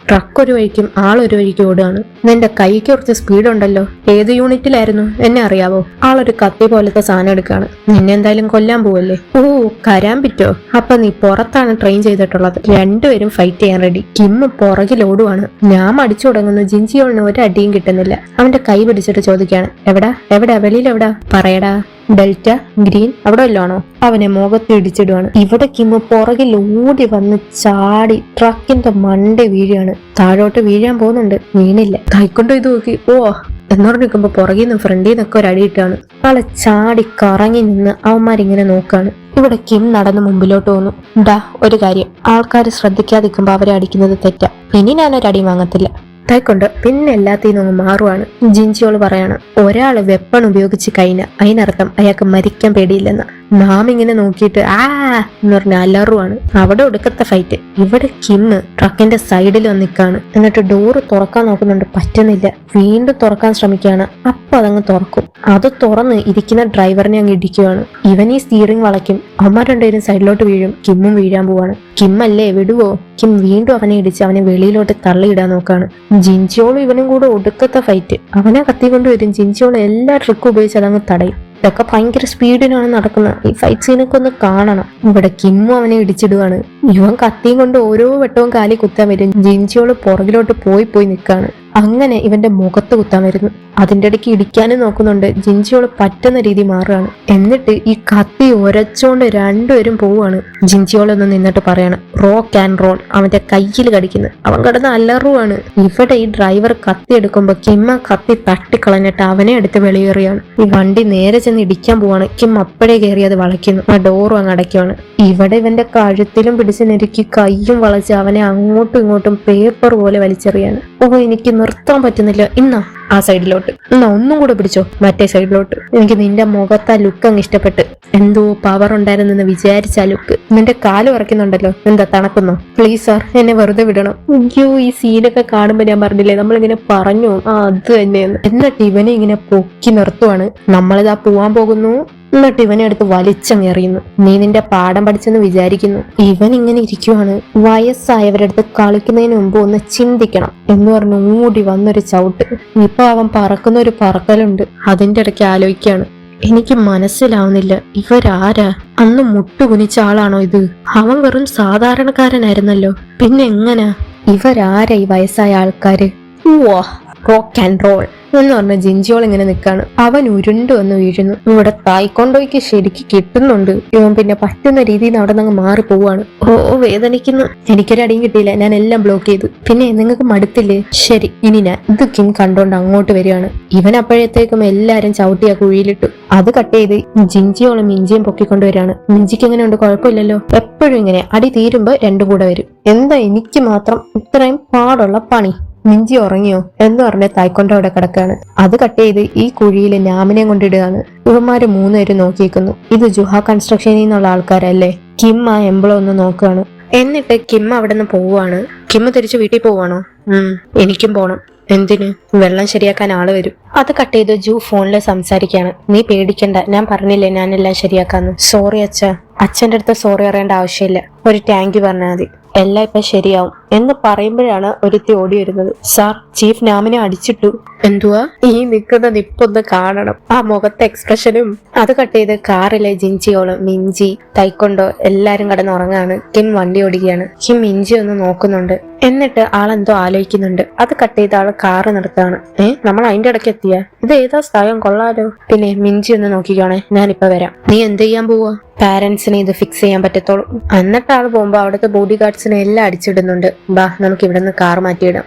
Truck ഒരു വഴിക്കും ആളൊരു വഴിക്കും ഓടുകയാണ്. നിന്റെ കൈക്ക് കുറച്ച് സ്പീഡ് ഉണ്ടല്ലോ. ഏത് യൂണിറ്റിലായിരുന്നു എന്നെ അറിയാവോ? ആളൊരു കത്തി പോലത്തെ സാധനം എടുക്കാണ്. നിന്നെ എന്തായാലും കൊല്ലാൻ പോവല്ലേ? ഓ, കരാൻ പറ്റോ? അപ്പൊ നീ പുറത്താണ് ട്രെയിൻ ചെയ്തിട്ടുള്ളത്. രണ്ടുപേരും ഫൈറ്റ് ചെയ്യാൻ റെഡി. കിം പുറകിൽ ഓടുവാണ്. ഞാൻ മടിച്ചു തുടങ്ങുന്നു. ജിൻജിയോളിന് ഒരു അടിയും കിട്ടുന്നില്ല. അവന്റെ കൈ പിടിച്ചിട്ട് ചോദിക്കാണ്, എവിടാ എവിടാ വെളിയിൽ എവിടാ പറയടാ. ഡെൽറ്റ ഗ്രീൻ അവിടെ വല്ലോണോ? അവനെ മുഖത്ത് ഇടിച്ചിടുവാണ്. ഇവിടെ കിമ്മ് പുറകിൽ ഓടി വന്ന് ചാടി ട്രക്കിന്റെ മണ്ട വീഴാണ്. താഴോട്ട് വീഴാൻ പോകുന്നുണ്ട്, വീണില്ല. കൈക്കൊണ്ടോ ഇത് നോക്കി. ഓ എന്ന് പറഞ്ഞിരിക്കുമ്പോ പുറകിൽ നിന്ന് ഫ്രണ്ടിൽ നിന്നൊക്കെ ഒരു അടിയിട്ടാണ്. ആളെ ചാടി കറങ്ങി നിന്ന് അവന്മാരിങ്ങനെ നോക്കാണ്. ഇവിടെ കിം നടന്ന് മുമ്പിലോട്ട് പോന്നു. ഡാ ഒരു കാര്യം, ആൾക്കാർ ശ്രദ്ധിക്കാതിരിക്കുമ്പോ അവരെ അടിക്കുന്നത് തെറ്റാ. ഇനി ഞാനൊരടി വാങ്ങത്തില്ല. തായിക്കൊണ്ട് പിന്നെ എല്ലാത്തിൽ നിന്നും മാറുവാണ്. ജിൻജിയോള് പറയാണ്, ഒരാള് വെപ്പൺ ഉപയോഗിച്ച് കഴിഞ്ഞ അതിനർത്ഥം അയാൾക്ക് മരിക്കാൻ പേടിയില്ലെന്ന്. നാം ഇങ്ങനെ നോക്കിയിട്ട് എന്ന് പറഞ്ഞ അലറുവാണ്. അവിടെ ഒടുക്കത്തെ ഫൈറ്റ്. ഇവിടെ കിം ട്രക്കിന്റെ സൈഡിൽ വന്നിക്കാണ്. എന്നിട്ട് ഡോറ് തുറക്കാൻ നോക്കുന്നുണ്ട്, പറ്റുന്നില്ല. വീണ്ടും തുറക്കാൻ ശ്രമിക്കുകയാണ്. അപ്പൊ അതങ്ങ് തുറക്കും. അത് തുറന്ന് ഇരിക്കുന്ന ഡ്രൈവറിനെ അങ്ങ് ഇടിക്കുവാണ്. ഇവൻ ഈ സ്റ്റിയറിംഗ് വളയ്ക്കും. അമ്മ രണ്ടുപേരും സൈഡിലോട്ട് വീഴും. കിമ്മും വീഴാൻ പോവാണ്. കിം അല്ലേ വിടുവോ? കിം വീണ്ടും അവനെ ഇടിച്ച് അവനെ വെളിയിലോട്ട് തള്ളിയിടാൻ നോക്കാണ്. ജിൻജിയോളും ഇവനും കൂടെ ഒടുക്കത്തെ ഫൈറ്റ്. അവനെ കത്തി കൊണ്ടുവരും. ജിൻജിയോളും എല്ലാ ട്രിക്കും ഉപയോഗിച്ച് അതങ്ങ് തടയും. ഇതൊക്കെ ഭയങ്കര സ്പീഡിനാണ് നടക്കുന്നത്. ഈ ഫൈറ്റ് സീനൊക്കെ ഒന്ന് കാണണം. ഇവിടെ കിമ്മും അവനെ ഇടിച്ചിടുവാണ്. ഇവൻ കത്തിയും കൊണ്ട് ഓരോ വെട്ടവും കാലി കുത്താൻ വരും. ജിൻജിയോള് പുറകിലോട്ട് പോയി നിൽക്കാണ്. അങ്ങനെ ഇവന്റെ മുഖത്ത് കുത്താൻ വരുന്നു. അതിന്റെ ഇടയ്ക്ക് ഇടിക്കാനും നോക്കുന്നുണ്ട്. ജിൻജിയോള് പറ്റുന്ന രീതി മാറുകയാണ്. എന്നിട്ട് ഈ കത്തി ഒരച്ചോണ്ട് രണ്ടുപേരും പോവാണ്. ജിൻജിയോളൊന്ന് നിന്നിട്ട് പറയാണ്, റോക്ക് ആൻഡ് റോൾ. അവന്റെ കയ്യിൽ കടിക്കുന്നു. അവൻ കിടന്ന് അലറുവാണ്. ഇവിടെ ഈ ഡ്രൈവർ കത്തി എടുക്കുമ്പോ കിമ്മ കത്തി തട്ടിക്കളഞ്ഞിട്ട് അവനെ എടുത്ത് വെളിയേറിയാണ്. ഈ വണ്ടി നേരെ ചെന്ന് ഇടിക്കാൻ പോവാണ്. കിം അപ്പഴേ കയറി അത് വളയ്ക്കുന്നു. ആ ഡോറും അങ്ങ് അടയ്ക്കുവാണ്. ഇവിടെ ഇവന്റെ കഴുത്തിലും പിടിച്ച് നെരുക്കി കയ്യും വളച്ച് അവനെ അങ്ങോട്ടും ഇങ്ങോട്ടും പേപ്പർ പോലെ വലിച്ചെറിയാണ്. ഓ, എനിക്ക് നിർത്താൻ പറ്റുന്നില്ല. ഇന്നാ ആ സൈഡിലോട്ട്, എന്നാ ഒന്നും കൂടെ പിടിച്ചോ മറ്റേ സൈഡിലോട്ട്. എനിക്ക് നിന്റെ മുഖത്ത് ആ ലുക്ക് അങ്ങ് ഇഷ്ടപ്പെട്ട്. എന്തോ പവർ ഉണ്ടായിരുന്നെന്ന് വിചാരിച്ച ആ ലുക്ക്. നിന്റെ കാല് ഉറക്കുന്നുണ്ടല്ലോ, എന്താ തണുക്കുന്നോ? പ്ലീസ് സാർ, എന്നെ വെറുതെ വിടണം. അയ്യോ, ഈ സീനൊക്കെ കാണുമ്പോ ഞാൻ പറഞ്ഞില്ലേ നമ്മളിങ്ങനെ പറഞ്ഞു അത് തന്നെയെന്ന്. എന്നിട്ട് ഇവനെ ഇങ്ങനെ പൊക്കി നിർത്തുവാണ്. നമ്മളിതാ പോവാൻ പോകുന്നു. എന്നിട്ട് ഇവനെ എടുത്ത് വലിച്ചങ്ങെറിയുന്നു. നീ നിന്റെ പാഠം പഠിച്ചെന്ന് വിചാരിക്കുന്നു. ഇവൻ ഇങ്ങനെ ഇരിക്കുവാണ്. വയസ്സായവരുടെ അടുത്ത് കളിക്കുന്നതിന് മുമ്പ് ഒന്ന് ചിന്തിക്കണം എന്ന് പറഞ്ഞ് ഓടി വന്നൊരു ചവിട്ട്. ഇപ്പൊ അവൻ പറക്കുന്ന ഒരു പറക്കലുണ്ട്. അതിന്റെ ഇടയ്ക്ക് ആലോചിക്കാണ്, എനിക്ക് മനസ്സിലാവുന്നില്ല ഇവരാരാ? അന്ന് മുട്ടുകുനിച്ച ആളാണോ ഇത്? അവൻ വെറും സാധാരണക്കാരനായിരുന്നല്ലോ. പിന്നെ എങ്ങനാ ഇവരാരാ ഈ വയസ്സായ ആൾക്കാര്? റോക്ക് ആൻഡ് റോൾ എന്ന് പറഞ്ഞ ജിൻജിയോൾ ഇങ്ങനെ നിൽക്കാണ്. അവൻ ഉരുണ്ടു വന്ന് വീഴുന്നു. ഇവിടെ തായ്ക്കൊണ്ടോയ്ക്ക് ശരിക്ക് കിട്ടുന്നുണ്ട്. ഇവൻ പിന്നെ പറ്റുന്ന രീതിയിൽ അവിടെ നിന്ന് മാറി പോവാണ്. ഓ, വേദനിക്കുന്നു. എനിക്കൊരടിയും കിട്ടിയില്ല. ഞാൻ എല്ലാം ബ്ലോക്ക് ചെയ്തു. പിന്നെ നിങ്ങൾക്ക് മടുത്തില്ലേ? ശരി, ഇനി ഞാൻ ഇത് കിം കണ്ടോണ്ട് അങ്ങോട്ട് വരികയാണ്. ഇവൻ അപ്പോഴത്തേക്കും എല്ലാരും ചവിട്ടി ആ കുഴിയിലിട്ടു. അത് കട്ട് ചെയ്ത് ജിൻജിയോളും മിഞ്ചിയും പൊക്കിക്കൊണ്ടുവരാണ്. മിഞ്ചിക്ക് എങ്ങനെയുണ്ട്? കുഴപ്പമില്ലല്ലോ. എപ്പോഴും ഇങ്ങനെ അടി തീരുമ്പോ രണ്ടും കൂടെ വരും. എന്താ എനിക്ക് മാത്രം ഇത്രയും പാടുള്ള പണി? മിഞ്ചി ഉറങ്ങിയോ എന്ന് പറഞ്ഞ് തായ്ക്കൊണ്ടോ അവിടെ കിടക്കാണ്. അത് കട്ട് ചെയ്ത് ഈ കുഴിയിൽ നാമിനെ കൊണ്ടിടുകയാണ്. ഇവന്മാര് മൂന്നുപേരും നോക്കിയിരിക്കുന്നു. ഇത് ജുഹ കൺസ്ട്രക്ഷനിൽ നിന്നുള്ള ആൾക്കാരല്ലേ? കിം ആ എംബ്ലം ഒന്ന് നോക്കുകയാണ്. എന്നിട്ട് കിം അവിടെ നിന്ന് പോവാണ്. കിം തിരിച്ചു വീട്ടിൽ പോവാണോ? എനിക്കും പോണം. എന്തിന്? വെള്ളം ശരിയാക്കാൻ ആള് വരും. അത് കട്ട് ചെയ്ത് ജു ഫോണില് സംസാരിക്കാണ്. നീ പേടിക്കണ്ട, ഞാൻ പറഞ്ഞില്ലേ ഞാനെല്ലാം ശരിയാക്കാന്ന്. സോറി അച്ഛ. അച്ഛൻ്റെ അടുത്ത് സോറി അറിയേണ്ട ആവശ്യമില്ല. ഒരു താങ്ക് യു പറഞ്ഞാൽ മതി. എല്ലാം ഇപ്പൊ ശരിയാവും എന്ന് പറയുമ്പോഴാണ് ഒരുത്തി ഓടി വരുന്നത്. സാർ, ചീഫ് നാമിനെ അടിച്ചിട്ടു. എന്തുവാ? ഈ നിൽക്കുന്ന നിപ്പൊന്ന് കാണണം. ആ മുഖത്തെ എക്സ്പ്രഷനും. അത് കട്ട് ചെയ്ത് കാറിലെ ജിൻജിയോള് മിഞ്ചി തൈക്കൊണ്ടോ എല്ലാരും കിടന്നുറങ്ങാണ്. കിം വണ്ടി ഓടിക്കുകയാണ്. കിം മിഞ്ചി ഒന്ന് നോക്കുന്നുണ്ട്. എന്നിട്ട് ആളെന്തോ ആലോചിക്കുന്നുണ്ട്. അത് കട്ട് ചെയ്ത് ആള് കാറ് നിർത്തുകയാണ്. നമ്മൾ അതിന്റെ ഇടയ്ക്ക് എത്തിയ ഇത് ഏതാ സ്ഥലം? കൊള്ളാലോ. പിന്നെ മിഞ്ചി ഒന്ന് നോക്കിക്കോണേ, ഞാനിപ്പോ വരാം. നീ എന്ത് ചെയ്യാൻ പോവാ? പാരന്റ്സിനെ ഇത് ഫിക്സ് ചെയ്യാൻ പറ്റത്തോളൂ. എന്നിട്ട് ആള് പോകുമ്പോ അവിടുത്തെ ബോഡി ഗാർഡ്സിനെ എല്ലാം അടിച്ചിടുന്നുണ്ട്. ബാ, നമുക്ക് ഇവിടെ നിന്ന് കാർ മാറ്റിയിടാം.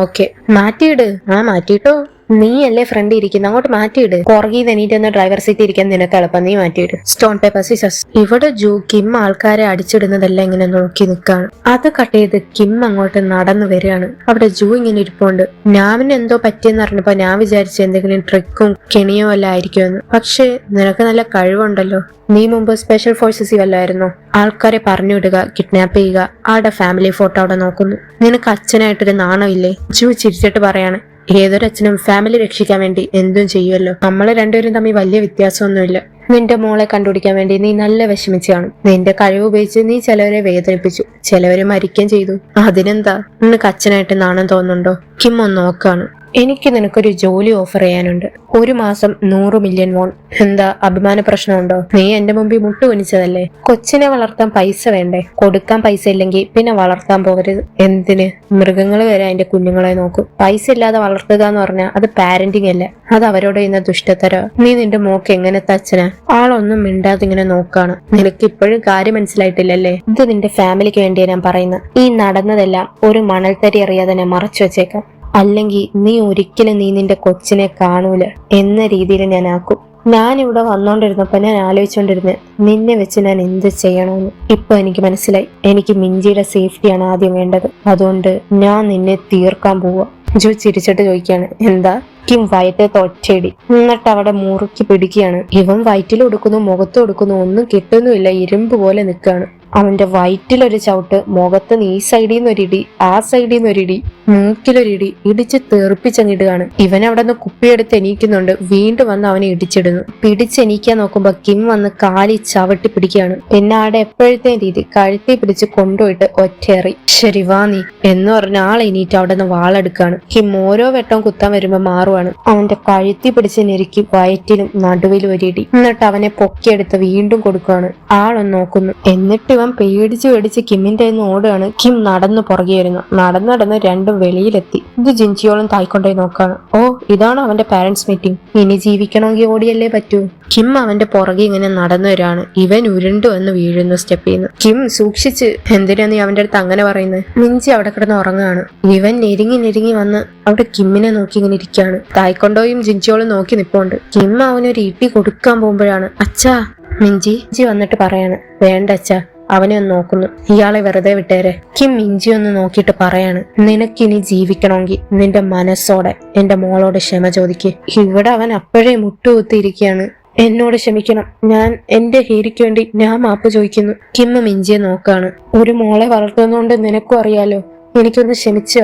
ഓക്കെ, മാറ്റിയിട്. മാറ്റിയിട്ടോ. നീ അല്ലേ ഫ്രണ്ട് ഇരിക്കുന്ന, അങ്ങോട്ട് മാറ്റിയിട്. പുറകിൽ എണീറ്റ് ഡ്രൈവർ സീറ്റ് ഇരിക്കാൻ നിനക്ക് എളുപ്പം, നീ മാറ്റിയിട്. Stone paper Caesar's. ഇവിടെ ജു കിം ആൾക്കാരെ അടിച്ചിടുന്നതെല്ലാം ഇങ്ങനെ നോക്കി നിൽക്കാണ്. അത് കട്ട് ചെയ്ത് കിം അങ്ങോട്ട് നടന്നു വരികയാണ്. അവിടെ ജു ഇങ്ങനെ ഇരിപ്പുണ്ട്. നാമിന് എന്തോ പറ്റിയെന്ന് പറഞ്ഞപ്പോ ഞാൻ വിചാരിച്ചു എന്തെങ്കിലും ട്രിക്കും കെണിയോ എല്ലാം ആയിരിക്കുമെന്ന്. പക്ഷെ നിനക്ക് നല്ല കഴിവുണ്ടല്ലോ. നീ മുമ്പ് സ്പെഷ്യൽ ഫോഴ്സസ് വല്ലായിരുന്നോ? ആൾക്കാരെ പറഞ്ഞു വിടുക, കിഡ്നാപ്പ് ചെയ്യുക. ആളുടെ ഫാമിലി ഫോട്ടോ അവിടെ നോക്കുന്നു. നിനക്ക് അച്ഛനായിട്ടൊരു നാണമില്ലേ? ജു ചിരിച്ചിട്ട് പറയാണ്, ഏതൊരച്ഛനും ഫാമിലി രക്ഷിക്കാൻ വേണ്ടി എന്തും ചെയ്യുമല്ലോ. നമ്മള് രണ്ടുപേരും തമ്മിൽ വലിയ വ്യത്യാസമൊന്നുമില്ല. നിന്റെ മോളെ കണ്ടുപിടിക്കാൻ വേണ്ടി നീ നല്ല വിഷമിച്ചു കാണും. നിന്റെ കഴിവ് ഉപയോഗിച്ച് നീ ചിലവരെ വേദനിപ്പിച്ചു, ചിലവരെ മരിക്കുകയും ചെയ്തു. അതിനെന്താ നിനക്ക് അച്ഛനായിട്ട് നാണം തോന്നുന്നുണ്ടോ? കിം ഒന്ന് നോക്കാണ്. എനിക്ക് നിനക്കൊരു ജോലി ഓഫർ ചെയ്യാനുണ്ട്. 1 മാസം 100 മില്യൺ വോൺ. എന്താ അഭിമാന പ്രശ്നമുണ്ടോ? നീ എന്റെ മുമ്പിൽ മുട്ടുകുനിച്ചതല്ലേ? കൊച്ചിനെ വളർത്താൻ പൈസ വേണ്ടേ? കൊടുക്കാൻ പൈസ ഇല്ലെങ്കിൽ പിന്നെ വളർത്താൻ പോകരുത്. എന്തിന്? മൃഗങ്ങൾ വരെ അതിന്റെ കുഞ്ഞുങ്ങളെ നോക്കും. പൈസ ഇല്ലാതെ വളർത്തുക എന്ന് പറഞ്ഞാൽ അത് പാരന്റിങ് അല്ല, അത് അവരോട് ചെയ്യുന്ന ദുഷ്ടത്തര. നീ നിന്റെ മോക്ക് എങ്ങനത്തെ അച്ഛനാ? ആളൊന്നും മിണ്ടാതെ ഇങ്ങനെ നോക്കാണ്. നിനക്ക് ഇപ്പോഴും കാര്യം മനസ്സിലായിട്ടില്ലല്ലേ? ഇത് നിന്റെ ഫാമിലിക്ക് വേണ്ടിയാ ഞാൻ പറയുന്നത്. ഈ നടന്നതെല്ലാം ഒരു മണൽത്തരി അറിയാതെ ഞാൻ മറച്ചു വെച്ചേക്കാം. അല്ലെങ്കിൽ നീ ഒരിക്കലും നിന്റെ കൊച്ചിനെ കാണൂല എന്ന രീതിയിൽ ഞാൻ ആക്കും. ഞാനിവിടെ വന്നോണ്ടിരുന്നപ്പോ ഞാൻ ആലോചിച്ചോണ്ടിരുന്നത് നിന്നെ വെച്ച് ഞാൻ എന്ത് ചെയ്യണമെന്ന്. ഇപ്പൊ എനിക്ക് മനസ്സിലായി. എനിക്ക് മിഞ്ചിയുടെ സേഫ്റ്റിയാണ് ആദ്യം വേണ്ടത്. അതുകൊണ്ട് ഞാൻ നിന്നെ തീർക്കാൻ പോവാ. ജോ ചിരിച്ചിട്ട് ചോദിക്കാണ്, എന്താ? കിം വയറ്റത്ത് ഒറ്റയടി. എന്നിട്ട് അവിടെ മുറുക്കി പിടിക്കുകയാണ്. ഇവൻ വയറ്റിൽ കൊടുക്കുന്നു, മുഖത്ത് കൊടുക്കുന്നു, ഒന്നും കിട്ടുന്നുമില്ല. ഇരുമ്പ് പോലെ നിൽക്കുകയാണ്. അവന്റെ വയറ്റിലൊരു ചവിട്ട്, മുഖത്ത് ഈ സൈഡിൽ നിന്ന് ഒരിടി, ആ സൈഡിൽ നിന്ന് ഒരിടി, മൂക്കിലൊരിടി, ഇടിച്ച് തെറിപ്പിച്ചങ്ങിടുകയാണ്. ഇവൻ അവിടെ നിന്ന് കുപ്പിയെടുത്ത് എണീക്കുന്നുണ്ട്. വീണ്ടും വന്ന് അവനെ ഇടിച്ചിടുന്നു. പിടിച്ചെണീക്കാൻ നോക്കുമ്പോ കിം വന്ന് കാലി ചവിട്ടി പിടിക്കുകയാണ്. പിന്നെ ആടെ എപ്പോഴത്തെ രീതി കഴുത്തി പിടിച്ച് കൊണ്ടുപോയിട്ട് ഒറ്റയേറി. ശരി വാ നീ എന്ന് പറഞ്ഞ ആൾ എണീറ്റ് അവിടെ നിന്ന് വാളെടുക്കാണ്. കിം ഓരോ വെട്ടം കുത്താൻ വരുമ്പോ മാറുവാണ്. അവന്റെ കഴുത്തി പിടിച്ച് ഞെരുക്കി വയറ്റിലും നടുവിലും ഒരിടി. എന്നിട്ട് അവനെ പൊക്കിയെടുത്ത് വീണ്ടും കൊടുക്കുകയാണ്. ആളൊന്ന് നോക്കുന്നു. എന്നിട്ട് പേടിച്ച് കിമ്മിന്റെ ഓടുകയാണ്. കിം നടന്നു പുറകെ വരുന്നു. നടന്ന് രണ്ടും വെളിയിലെത്തി. ഇത് ജിൻജിയോളം തായ്ക്കൊണ്ടേ നോക്കാണ്. ഓ, ഇതാണ് അവന്റെ പാരന്റ്സ് മീറ്റിംഗ്. ഇനി ജീവിക്കണമെങ്കിൽ ഓടിയല്ലേ പറ്റൂ. കിം അവന്റെ പുറകെ ഇങ്ങനെ നടന്നു വരാണ്. ഇവൻ ഉരുണ്ടു വന്ന് വീഴുന്നു സ്റ്റെപ്പിൽ നിന്ന്. കിം സൂക്ഷിച്ച്. എന്തിനാ നീ അവന്റെ അടുത്ത് അങ്ങനെ പറയുന്നത്? മിഞ്ചി അവിടെ കിടന്ന് ഉറങ്ങാണ്. ഇവൻ നെരുങ്ങി വന്ന് അവിടെ കിമ്മിനെ നോക്കി ഇങ്ങനെ ഇരിക്കുകയാണ്. തായ്ക്കൊണ്ടോയും ജിൻജിയോളും നോക്കി നിപ്പോണ്ട്. കിം അവനൊരു ഇട്ടി കൊടുക്കാൻ പോകുമ്പോഴാണ് അച്ഛാ മിഞ്ചി വന്നിട്ട് പറയാണ്, വേണ്ട അച്ഛാ. അവനെ ഒന്ന് നോക്കുന്നു. ഇയാളെ വെറുതെ വിട്ടേരെ. കിം മിഞ്ചി ഒന്ന് നോക്കിയിട്ട് പറയാണ്, നിനക്കിനി ജീവിക്കണമെങ്കിൽ നിന്റെ മനസ്സോടെ എന്റെ മോളോട് ക്ഷമ ചോദിക്ക്. ഇവിടെ അവൻ അപ്പോഴേ മുട്ടുകുത്തിയിരിക്കുകയാണ്. എന്നോട് ക്ഷമിക്കണം, ഞാൻ എന്റെ ഹീരിക്ക് വേണ്ടി ഞാൻ മാപ്പ് ചോദിക്കുന്നു. കിം മിഞ്ചിയെ നോക്കാണ്. ഒരു മോളെ വളർത്തുന്നോണ്ട് നിനക്കും അറിയാലോ, എനിക്കൊന്ന് ക്ഷമിച്ച.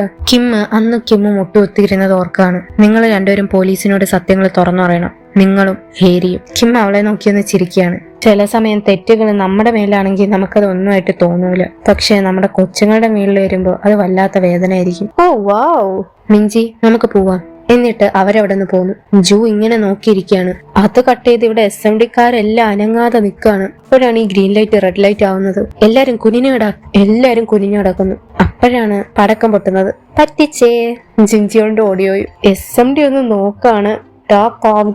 അന്ന് കിം മുട്ടുകുത്തിയിരുന്നത് ഓർക്കാണ്. നിങ്ങൾ രണ്ടുപേരും പോലീസിനോട് സത്യങ്ങൾ തുറന്നു പറയണം, നിങ്ങളും ഹേരിയും. കിം അവളെ നോക്കിയൊന്ന് ചിരിക്കുകയാണ്. ചില സമയം തെറ്റുകൾ നമ്മുടെ മേലാണെങ്കിൽ നമുക്കത് ഒന്നുമായിട്ട് തോന്നൂല. പക്ഷെ നമ്മുടെ കൊച്ചുങ്ങളുടെ മേളിൽ വരുമ്പോ അത് വല്ലാത്ത വേദനയായിരിക്കും. ഓ വാവ് മിഞ്ചി, നമുക്ക് പോവാം. എന്നിട്ട് അവരവിടെ നിന്ന് പോന്നു. ജൂ ഇങ്ങനെ നോക്കിയിരിക്കുകയാണ്. അത് കട്ട് ചെയ്ത് ഇവിടെ SMDക്കാരെല്ലാം അനങ്ങാതെ നിൽക്കുകയാണ്. അപ്പോഴാണ് ഈ ഗ്രീൻ ലൈറ്റ് റെഡ് ലൈറ്റ് ആവുന്നത്. എല്ലാരും കുനിഞ്ഞു കിടക്കുന്നു. അപ്പോഴാണ് പടക്കം പൊട്ടുന്നത്. പറ്റിച്ചേ ജിൻജിയോണ്ട് ഓടിയോയും. SMD ഒന്ന് നോക്കാണ്.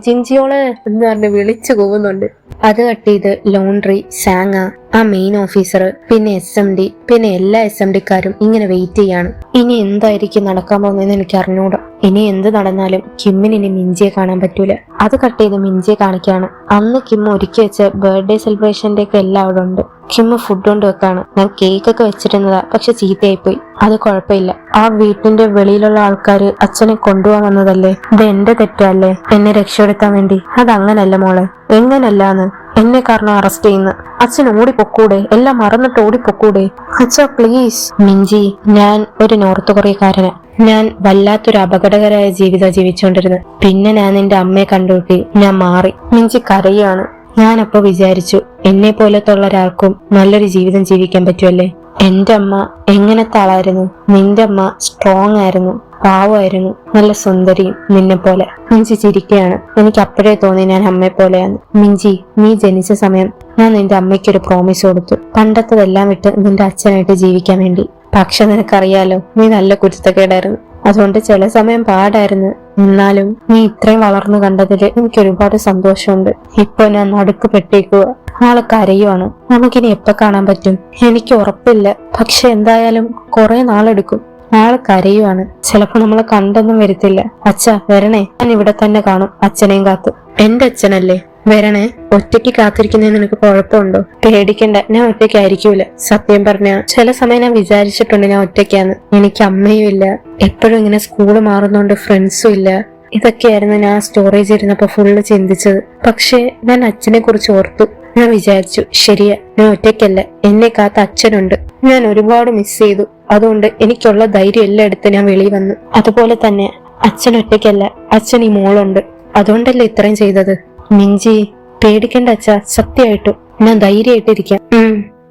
ജിൻജിയോള് എന്ന് പറഞ്ഞ് വിളിച്ചു പോകുന്നുണ്ട്. അത് കട്ട് ചെയ്ത് ലോണ്ട്രി, സാങ്ങ, ആ മെയിൻ ഓഫീസർ, പിന്നെ SMD, പിന്നെ എല്ലാ SMDക്കാരും ഇങ്ങനെ വെയിറ്റ് ചെയ്യാണ്. ഇനി എന്തായിരിക്കും നടക്കാൻ പോകുന്നതെന്ന് എനിക്ക് അറിഞ്ഞൂടാ. ഇനി എന്ത് നടന്നാലും കിമ്മിന് ഇനി മിഞ്ചിയെ കാണാൻ പറ്റൂല. അത് കട്ട് ചെയ്ത് മിഞ്ചിയെ കാണിക്കാണ്. അന്ന് കിം ഒരുക്കി വെച്ച ബർത്ത്ഡേ സെലിബ്രേഷന്റെ ഒക്കെ എല്ലാം അവിടെ ഉണ്ട്. കിം ഫുഡ് കൊണ്ട് വെക്കാണ്. ഞാൻ കേക്കൊക്കെ വെച്ചിരുന്നതാ, പക്ഷെ ചീത്തയായി പോയി. അത് കുഴപ്പമില്ല. ആ വീട്ടിന്റെ വെളിയിലുള്ള ആൾക്കാര് അച്ഛനെ കൊണ്ടുപോകാൻ വന്നതല്ലേ, ഇത് എന്റെ തെറ്റല്ലേ എന്നെ രക്ഷപ്പെടുത്താൻ വേണ്ടി. അതങ്ങനല്ല മോളെ. എങ്ങനല്ലാന്ന്? എന്നെ കാരണം അറസ്റ്റ് ചെയ്യുന്ന. അച്ഛൻ ഓടിപ്പൊക്കൂടെ? എല്ലാം മറന്നിട്ട് ഓടിപ്പൊക്കൂടെ? അച്ഛാ പ്ലീസ്. മിഞ്ചി, ഞാൻ ഒരു നോർത്ത് കൊറിയക്കാരനാ. ഞാൻ വല്ലാത്തൊരു അപകടകരമായ ജീവിതം ജീവിച്ചുകൊണ്ടിരുന്നത്. പിന്നെ ഞാൻ നിന്റെ അമ്മയെ കണ്ടുകിട്ടി ഞാൻ മാറി. മിഞ്ചി കരയാണ്. ഞാനപ്പോ വിചാരിച്ചു, എന്നെ പോലത്തെ ഉള്ള ഒരാൾക്കും നല്ലൊരു ജീവിതം ജീവിക്കാൻ പറ്റുമല്ലേ. എന്റെ അമ്മ എങ്ങനത്തെ ആളായിരുന്നു? നിന്റെ അമ്മ സ്ട്രോങ് ആയിരുന്നു, പാവമായിരുന്നു, നല്ല സുന്ദരിയും നിന്നെ പോലെ. മിഞ്ചി ചിരിക്കുകയാണ്. എനിക്ക് അപ്പോഴേ തോന്നി ഞാൻ അമ്മയെ പോലെയാണ്. മിഞ്ചി, നീ ജനിച്ച സമയം ഞാൻ നിന്റെ അമ്മയ്ക്കൊരു പ്രോമിസ് കൊടുത്തു, പണ്ടത്തതെല്ലാം വിട്ട് നിന്റെ അച്ഛനായിട്ട് ജീവിക്കാൻ വേണ്ടി. പക്ഷെ നിനക്കറിയാലോ, നീ നല്ല കുരുത്തക്കേടായിരുന്നു. അതുകൊണ്ട് ചില സമയം പാടായിരുന്നു. എന്നാലും നീ ഇത്രയും വളർന്നു കണ്ടതില് എനിക്ക് ഒരുപാട് സന്തോഷമുണ്ട്. ഇപ്പൊ ഞാൻ നടുക്ക് പെട്ടേക്കുക. ആളെ കരയുവാണ്. നമുക്കിനി എപ്പോ കാണാൻ പറ്റും? എനിക്ക് ഉറപ്പില്ല. പക്ഷെ എന്തായാലും കുറെ നാളെടുക്കും. ആള് കരയുവാണ്. ചിലപ്പോ നമ്മളെ കണ്ടൊന്നും വരത്തില്ല. അച്ഛാ വരണേ, ഞാൻ ഇവിടെ തന്നെ കാണും അച്ഛനെയും കാത്ത്. എന്റെ അച്ഛനല്ലേ, വരണേ. ഒറ്റയ്ക്ക് കാത്തിരിക്കുന്നതിന് നിനക്ക് കുഴപ്പമുണ്ടോ? പേടിക്കണ്ട, ഞാൻ ഒറ്റയ്ക്കായിരിക്കൂല. സത്യം പറഞ്ഞ ചില സമയം ഞാൻ വിചാരിച്ചിട്ടുണ്ട് ഞാൻ ഒറ്റയ്ക്കാന്ന്. എനിക്ക് അമ്മയും ഇല്ല, എപ്പോഴും ഇങ്ങനെ സ്കൂള് മാറുന്നോണ്ട് ഫ്രണ്ട്സും ഇല്ല. ഇതൊക്കെയായിരുന്നു ഞാൻ സ്റ്റോറേജ് ഇരുന്നപ്പോ ഫുള്ള് ചിന്തിച്ചത്. പക്ഷെ ഞാൻ അച്ഛനെ കുറിച്ച് ഓർത്തു. ഞാൻ വിചാരിച്ചു, ശരിയാ, ഞാൻ ഒറ്റയ്ക്കല്ല, എന്നെ കാത്ത അച്ഛനുണ്ട്. ഞാൻ ഒരുപാട് മിസ് ചെയ്തു. അതുകൊണ്ട് എനിക്കുള്ള ധൈര്യം എല്ലാം എടുത്ത് ഞാൻ വെളിയിൽ വന്നു. അതുപോലെ തന്നെ അച്ഛൻ ഒറ്റയ്ക്കല്ല, അച്ഛൻ ഈ മോളുണ്ട്. അതുകൊണ്ടല്ലേ ഇത്രയും ചെയ്തത്. മിഞ്ചി പേടിക്കണ്ട അച്ഛാ, സത്യമായിട്ടും ഞാൻ ധൈര്യമായിട്ടിരിക്കാം.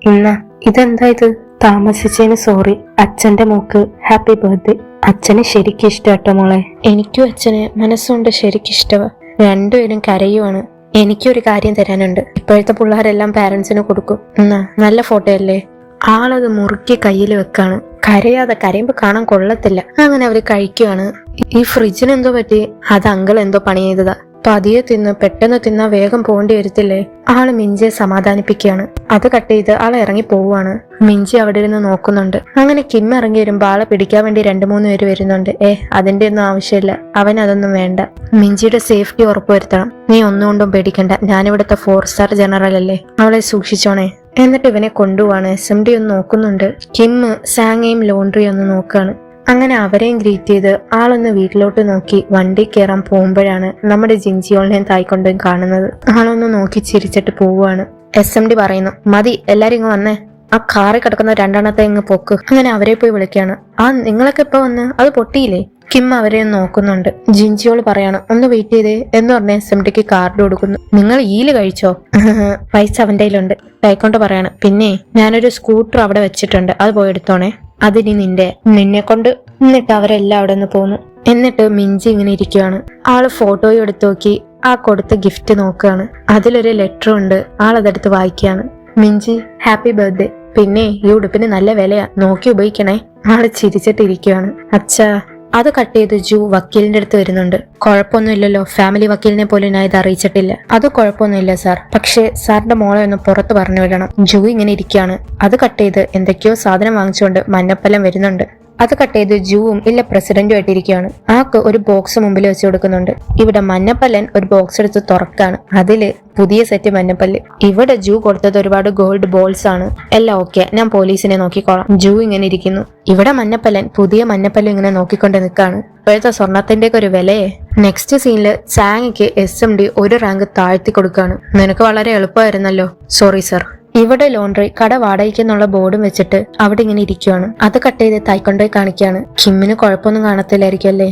ഇന്നാ ഇതെന്താ ഇത്? താമസിച്ചതിന് സോറി. അച്ഛന്റെ മോക്ക് ഹാപ്പി ബർത്ത്ഡേ. അച്ഛന് ശരിക്കും ഇഷ്ടാട്ടോ മോളെ. എനിക്കും അച്ഛന് മനസ്സുകൊണ്ട് ശരിക്കും ഇഷ്ടവാ. രണ്ടുപേരും കരയുവാണ്. എനിക്കൊരു കാര്യം തരാനുണ്ട്. ഇപ്പോഴത്തെ പിള്ളേരെല്ലാം പാരന്റ്സിന് കൊടുക്കും. എന്നാ നല്ല ഫോട്ടോ അല്ലേ? ആളത് മുറുക്കി കയ്യിൽ വെക്കാണ്. കരയാതെ, കരയുമ്പോ കാണാൻ കൊള്ളത്തില്ല. അങ്ങനെ അവര് കഴിക്കുവാണ്. ഈ ഫ്രിഡ്ജിന് എന്തോ പറ്റി? അത് അങ്കിൾ എന്തോ പണി ചെയ്തതാ. പതിയെ തിന്ന് പെട്ടെന്ന് തിന്നാ വേഗം പോകേണ്ടി വരത്തില്ലേ? ആള് മിഞ്ചിയെ സമാധാനിപ്പിക്കുകയാണ്. അത് കട്ട് ചെയ്ത് ആളെ ഇറങ്ങി പോവുകയാണ്. മിഞ്ചി അവിടെ ഇരുന്ന് നോക്കുന്നുണ്ട്. അങ്ങനെ കിം ഇറങ്ങി വരുമ്പോ ആളെ പിടിക്കാൻ വേണ്ടി 2-3 പേര് വരുന്നുണ്ട്. അതിന്റെ ഒന്നും ആവശ്യമില്ല, അവൻ അതൊന്നും വേണ്ട. മിഞ്ചിയുടെ സേഫ്റ്റി ഉറപ്പുവരുത്തണം. നീ ഒന്നുകൊണ്ടും പേടിക്കണ്ട, ഞാനിവിടുത്തെ 4 സ്റ്റാർ ജനറൽ അല്ലേ, അവളെ സൂക്ഷിച്ചോണേ. എന്നിട്ട് ഇവനെ കൊണ്ടുപോവാണ്. SMD ഒന്ന് നോക്കുന്നുണ്ട്. കിം സാങ്ങയും ലോണ്ട്രി ഒന്ന് നോക്കാണ്. അങ്ങനെ അവരെയും ഗ്രീറ്റ് ചെയ്ത് ആളൊന്ന് വീട്ടിലോട്ട് നോക്കി വണ്ടി കയറാൻ പോകുമ്പോഴാണ് നമ്മുടെ ജിൻജിയോളിനെയും തായ്ക്കൊണ്ടും കാണുന്നത്. ആളൊന്ന് നോക്കി ചിരിച്ചിട്ട് പോവുകയാണ്. SMD പറയുന്നു, മതി എല്ലാരും ഇങ്ങ് വന്നേ, ആ കാറിൽ കിടക്കുന്ന 2 ഇങ്ങ് പൊക്ക്. അങ്ങനെ അവരെ പോയി വിളിക്കാണ്. നിങ്ങളൊക്കെ ഇപ്പൊ വന്ന് അത് പൊട്ടിയില്ലേ? കിം അവരെ നോക്കുന്നുണ്ട്. ജിൻജിയോൾ പറയാണ്, ഒന്ന് വെയിറ്റ് ചെയ്തേ എന്ന് പറഞ്ഞ SMDക്ക് കാർഡ് കൊടുക്കുന്നു. നിങ്ങൾ ഈല് കഴിച്ചോ? പൈസ അവന്റെ കയ്യിലുണ്ട്. തായ്ക്കൊണ്ട് പറയാണ്, പിന്നെ ഞാനൊരു സ്കൂട്ടർ അവിടെ വെച്ചിട്ടുണ്ട്, അത് പോയി എടുത്തോണേ. അതിനി നിന്നെ കൊണ്ട്. എന്നിട്ട് അവരെല്ലാം അവിടെ നിന്ന് പോന്നു. എന്നിട്ട് മിഞ്ചി ഇങ്ങനെ ഇരിക്കുവാണ്. ആള് ഫോട്ടോയും എടുത്തു നോക്കി ആ കൊടുത്ത ഗിഫ്റ്റ് നോക്കുകയാണ്. അതിലൊരു ലെറ്റർ ഉണ്ട്. ആളതെടുത്ത് വായിക്കുകയാണ്. മിഞ്ചി ഹാപ്പി ബർത്ത്ഡേ. പിന്നെ ഈ ഉടുപ്പിന് നല്ല വിലയാ, നോക്കി ഉപയോഗിക്കണേ. ആള് ചിരിച്ചിട്ടിരിക്കുവാണ്. അച്ഛാ. അത് കട്ട് ചെയ്ത് ജൂ വക്കീലിന്റെ അടുത്ത് വരുന്നുണ്ട്. കുഴപ്പമൊന്നുമില്ലല്ലോ, ഫാമിലി വക്കീലിനെ പോലും ഞാൻ ഇത് അറിയിച്ചിട്ടില്ല. അത് കുഴപ്പമൊന്നുമില്ല സാർ, പക്ഷേ സാറിന്റെ മോളെ ഒന്ന് പുറത്ത് പറഞ്ഞു വിടണം. ജൂ ഇങ്ങനെ ഇരിക്കുകയാണ്. അത് കട്ട് ചെയ്ത് എന്തൊക്കെയോ സാധനം വാങ്ങിച്ചുകൊണ്ട് മഞ്ഞപ്പലം വരുന്നുണ്ട്. അത് കട്ട് ചെയ്ത് ജൂവും ഇല്ല പ്രസിഡന്റും ആയിട്ടിരിക്കുകയാണ്. ആക്ക് ഒരു ബോക്സ് മുമ്പിൽ വെച്ച് കൊടുക്കുന്നുണ്ട്. ഇവിടെ മഞ്ഞപ്പല്ലൻ ഒരു ബോക്സ് എടുത്ത് തുറക്കാണ്. അതില് പുതിയ സെറ്റ് മഞ്ഞപ്പല്ല്. ഇവിടെ ജൂ കൊടുത്തത് ഒരുപാട് ഗോൾഡ് ബോൾസ് ആണ്. എല്ലാം ഓക്കെ, ഞാൻ പോലീസിനെ നോക്കിക്കോളാം. ജൂ ഇങ്ങനെ ഇരിക്കുന്നു. ഇവിടെ മഞ്ഞപ്പല്ലൻ പുതിയ മഞ്ഞപ്പല്ലും ഇങ്ങനെ നോക്കിക്കൊണ്ട് നിൽക്കാണ്. ഇപ്പോഴത്തെ സ്വർണത്തിന്റെ ഒക്കെ ഒരു വിലയെ. നെക്സ്റ്റ് സീനില് സാങ്ങിക്ക് SMD ഒരു റാങ്ക് താഴ്ത്തി കൊടുക്കാണ്. നിനക്ക് വളരെ എളുപ്പമായിരുന്നല്ലോ. Sorry sir. ഇവിടെ ലോണ്ട്രി കട വാടകയ്ക്കെന്നുള്ള ബോർഡും വെച്ചിട്ട് അവിടെ ഇങ്ങനെ ഇരിക്കുവാണ്. അത് കട്ട് ചെയ്ത് തായ്ക്കൊണ്ടോയി കാണിക്കാണ്. കിമ്മിന് കുഴപ്പമൊന്നും കാണത്തില്ലായിരിക്കും അല്ലേ?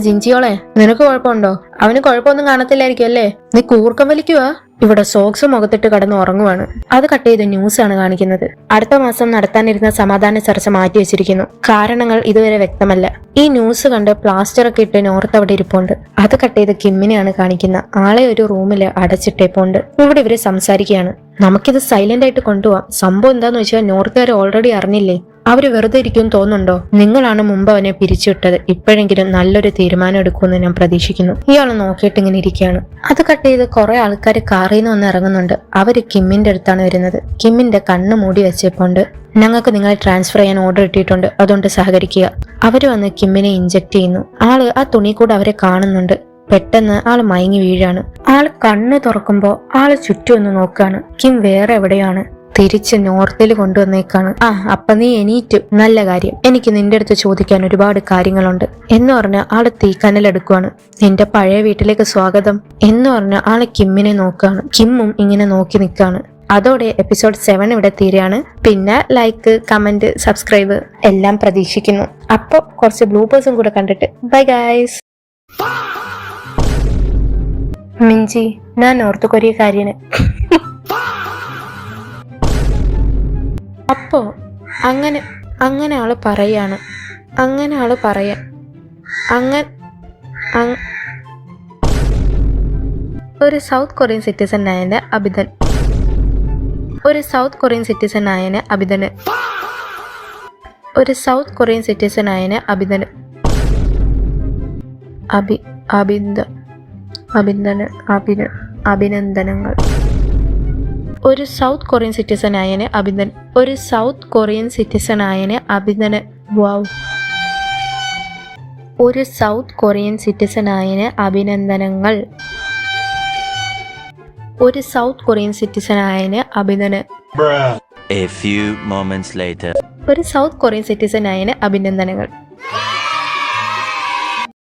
ജിൻജിയോളെ, നിനക്ക് കുഴപ്പമുണ്ടോ? അവന് കുഴപ്പമൊന്നും കാണത്തില്ലായിരിക്കും അല്ലേ? നീ കൂർക്കം വലിക്കുവാ? ഇവിടെ സോക്സ് മുഖത്തിട്ട് കടന്ന് ഉറങ്ങുവാണ്. അത് കട്ട് ചെയ്ത് ന്യൂസ് ആണ് കാണിക്കുന്നത്. അടുത്ത മാസം നടത്താനിരുന്ന സമാധാന ചർച്ച മാറ്റി വെച്ചിരിക്കുന്നു. കാരണങ്ങൾ ഇതുവരെ വ്യക്തമല്ല. ഈ ന്യൂസ് കണ്ട് പ്ലാസ്റ്റർ ഒക്കെ ഇട്ട് നോർത്ത് അവിടെ ഇരിപ്പുണ്ട്. അത് കട്ട് ചെയ്ത് കിമ്മിനെയാണ് കാണിക്കുന്ന. ആളെ ഒരു റൂമില് അടച്ചിട്ടേപ്പോണ്ട്. ഇവിടെ ഇവര് സംസാരിക്കുകയാണ്. നമുക്കിത് സൈലന്റ് ആയിട്ട് കൊണ്ടുപോവാം. സംഭവം എന്താന്ന് വെച്ചാൽ നോർത്തുകാർ ഓൾറെഡി അറിഞ്ഞില്ലേ? അവര് വെറുതെ ഇരിക്കും തോന്നുന്നുണ്ടോ? നിങ്ങളാണ് മുമ്പ് അവനെ പിരിച്ചുവിട്ടത്. ഇപ്പോഴെങ്കിലും നല്ലൊരു തീരുമാനം എടുക്കുമെന്ന് ഞാൻ പ്രതീക്ഷിക്കുന്നു. ഇയാൾ നോക്കിയിട്ട് ഇങ്ങനെ ഇരിക്കുകയാണ്. അത് കട്ട് ചെയ്ത് കുറെ ആൾക്കാർ കാറിൽ നിന്ന് വന്ന് ഇറങ്ങുന്നുണ്ട്. അവര് കിമ്മിന്റെ അടുത്താണ് വരുന്നത്. കിമ്മിന്റെ കണ്ണ് മൂടി വെച്ചപ്പോണ്ട്, ഞങ്ങൾക്ക് നിങ്ങളെ ട്രാൻസ്ഫർ ചെയ്യാൻ ഓർഡർ ഇട്ടിട്ടുണ്ട്, അതുകൊണ്ട് സഹകരിക്കുക. അവര് വന്ന് കിമ്മിനെ ഇഞ്ചക്ട് ചെയ്യുന്നു. ആള് ആ തുണി കൂടെ അവരെ കാണുന്നുണ്ട്. പെട്ടെന്ന് ആള് മയങ്ങി വീഴാണ്. ആള് കണ്ണ് തുറക്കുമ്പോ ആള് ചുറ്റും ഒന്ന് നോക്കാണ്. കിം വേറെ എവിടെയാണ്. തിരിച്ച് നോർത്തിൽ കൊണ്ടുവന്നേക്കാണ്. അപ്പൊ നീ എണീറ്റു, നല്ല കാര്യം. എനിക്ക് നിന്റെ അടുത്ത് ചോദിക്കാൻ ഒരുപാട് കാര്യങ്ങളുണ്ട് എന്ന് പറഞ്ഞ ആള് തീക്കനലെടുക്കുവാണ്. നിന്റെ പഴയ വീട്ടിലേക്ക് സ്വാഗതം എന്ന് പറഞ്ഞ ആള് കിമ്മിനെ നോക്കാണ്. കിമ്മും ഇങ്ങനെ നോക്കി നിൽക്കാണ്. അതോടെ എപ്പിസോഡ് 7 ഇവിടെ തീരെയാണ്. പിന്നെ ലൈക്ക്, കമന്റ്, സബ്സ്ക്രൈബ് എല്ലാം പ്രതീക്ഷിക്കുന്നു. അപ്പൊ കുറച്ച് ബ്ലൂപേഴ്സും കൂടെ കണ്ടിട്ട് ബൈ ഗൈസ്. മിഞ്ചി, ഞാൻ നോർത്ത് കൊറിയക്കാരിയാണ്. അപ്പോ അങ്ങനെ ആള് പറയാണ്. ഒരു സൗത്ത് കൊറിയൻ സിറ്റിസൺ ആയതിന് അഭിനന്ദനങ്ങൾ. ഒരു സൗത്ത് കൊറിയൻ സിറ്റിസൺ ആയതിന് അഭിനന്ദനങ്ങൾ. A few moments later. ഒരു സൗത്ത് കൊറിയൻ സിറ്റിസൺ ആയതിന് അഭിനന്ദനങ്ങൾ.